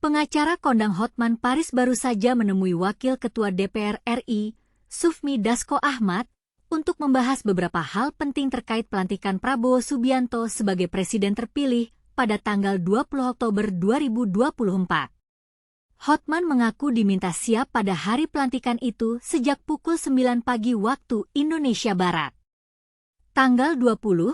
Pengacara kondang Hotman Paris baru saja menemui Wakil Ketua DPR RI, Sufmi Dasko Ahmad, untuk membahas beberapa hal penting terkait pelantikan Prabowo Subianto sebagai Presiden terpilih pada tanggal 20 Oktober 2024. Hotman mengaku diminta siap pada hari pelantikan itu sejak pukul 9 pagi waktu Indonesia Barat. Tanggal 20,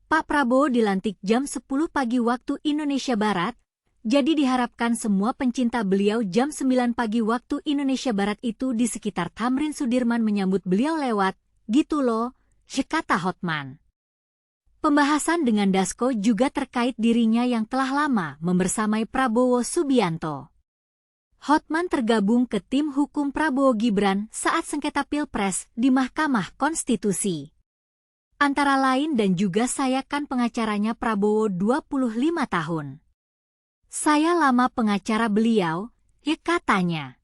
Pak Prabowo dilantik jam 10 pagi waktu Indonesia Barat, jadi diharapkan semua pencinta beliau jam 9 pagi waktu Indonesia Barat itu di sekitar Tamrin Sudirman menyambut beliau lewat, gitu loh, kata Hotman. Pembahasan dengan Dasko juga terkait dirinya yang telah lama membersamai Prabowo Subianto. Hotman tergabung ke tim hukum Prabowo Gibran saat sengketa Pilpres di Mahkamah Konstitusi. Antara lain dan juga saya kan pengacaranya Prabowo 25 tahun. Saya lama pengacara beliau, katanya.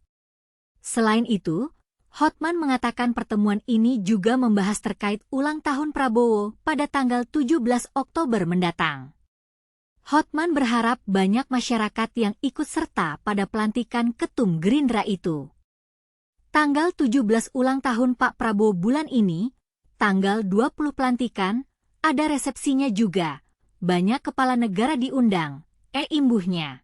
Selain itu, Hotman mengatakan pertemuan ini juga membahas terkait ulang tahun Prabowo pada tanggal 17 Oktober mendatang. Hotman berharap banyak masyarakat yang ikut serta pada pelantikan ketum Gerindra itu. Tanggal 17 ulang tahun Pak Prabowo bulan ini, tanggal 20 pelantikan, ada resepsinya juga. Banyak kepala negara diundang, imbuhnya.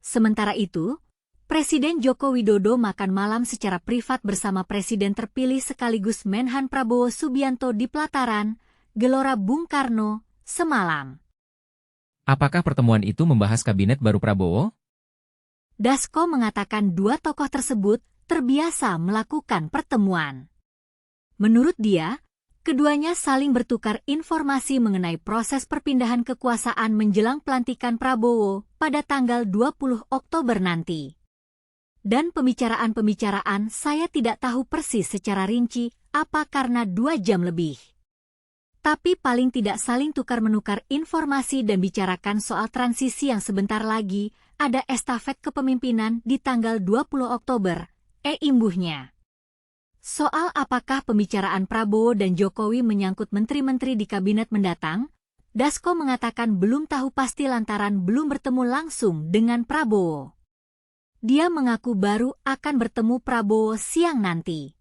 Sementara itu, Presiden Joko Widodo makan malam secara privat bersama Presiden terpilih sekaligus Menhan Prabowo Subianto di Pelataran, Gelora Bung Karno, semalam. Apakah pertemuan itu membahas kabinet baru Prabowo? Dasko mengatakan dua tokoh tersebut terbiasa melakukan pertemuan. Menurut dia, keduanya saling bertukar informasi mengenai proses perpindahan kekuasaan menjelang pelantikan Prabowo pada tanggal 20 Oktober nanti. Dan pembicaraan-pembicaraan saya tidak tahu persis secara rinci apa karena 2 jam lebih. Tapi paling tidak saling tukar-menukar informasi dan bicarakan soal transisi yang sebentar lagi ada estafet kepemimpinan di tanggal 20 Oktober, imbuhnya. Soal apakah pembicaraan Prabowo dan Jokowi menyangkut menteri-menteri di kabinet mendatang, Dasko mengatakan belum tahu pasti lantaran belum bertemu langsung dengan Prabowo. Dia mengaku baru akan bertemu Prabowo siang nanti.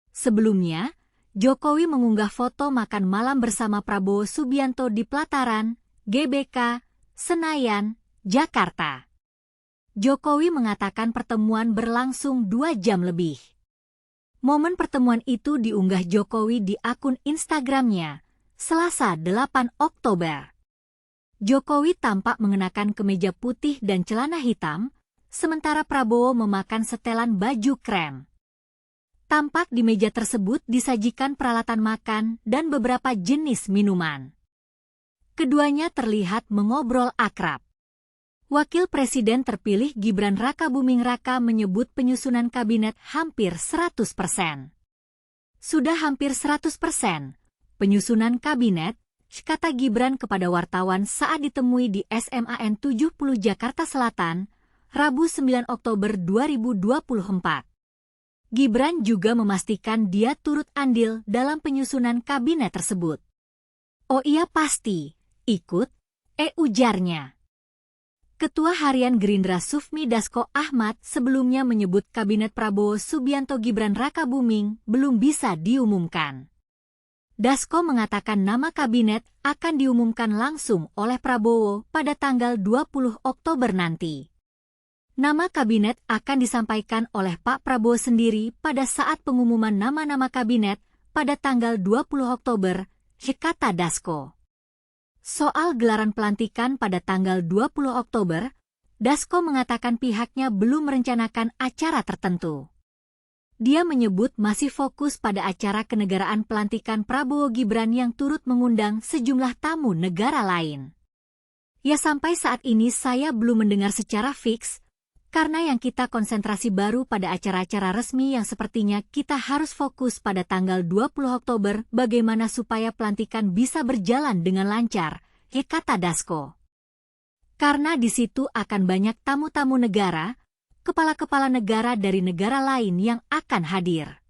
Sebelumnya, Jokowi mengunggah foto makan malam bersama Prabowo Subianto di Pelataran, GBK, Senayan, Jakarta. Jokowi mengatakan pertemuan berlangsung 2 jam lebih. Momen pertemuan itu diunggah Jokowi di akun Instagramnya, Selasa 8 Oktober. Jokowi tampak mengenakan kemeja putih dan celana hitam, sementara Prabowo memakan setelan baju krem. Tampak di meja tersebut disajikan peralatan makan dan beberapa jenis minuman. Keduanya terlihat mengobrol akrab. Wakil Presiden terpilih Gibran Rakabuming Raka menyebut penyusunan kabinet hampir 100%. Sudah hampir 100%. Penyusunan kabinet, kata Gibran kepada wartawan saat ditemui di SMAN 70 Jakarta Selatan, Rabu 9 Oktober 2024. Gibran juga memastikan dia turut andil dalam penyusunan kabinet tersebut. Oh iya pasti, ikut, ujarnya. Ketua Harian Gerindra Sufmi Dasko Ahmad sebelumnya menyebut kabinet Prabowo Subianto Gibran Rakabuming belum bisa diumumkan. Dasko mengatakan nama kabinet akan diumumkan langsung oleh Prabowo pada tanggal 20 Oktober nanti. Nama kabinet akan disampaikan oleh Pak Prabowo sendiri pada saat pengumuman nama-nama kabinet pada tanggal 20 Oktober, kata Dasko. Soal gelaran pelantikan pada tanggal 20 Oktober, Dasko mengatakan pihaknya belum merencanakan acara tertentu. Dia menyebut masih fokus pada acara kenegaraan pelantikan Prabowo Gibran yang turut mengundang sejumlah tamu negara lain. Ya sampai saat ini saya belum mendengar secara fix, karena yang kita konsentrasi baru pada acara-acara resmi yang sepertinya kita harus fokus pada tanggal 20 Oktober bagaimana supaya pelantikan bisa berjalan dengan lancar, kata Dasko. Karena di situ akan banyak tamu-tamu negara, kepala-kepala negara dari negara lain yang akan hadir.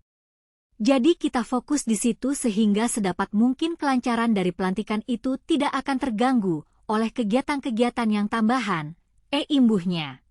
Jadi kita fokus di situ sehingga sedapat mungkin kelancaran dari pelantikan itu tidak akan terganggu oleh kegiatan-kegiatan yang tambahan, imbuhnya.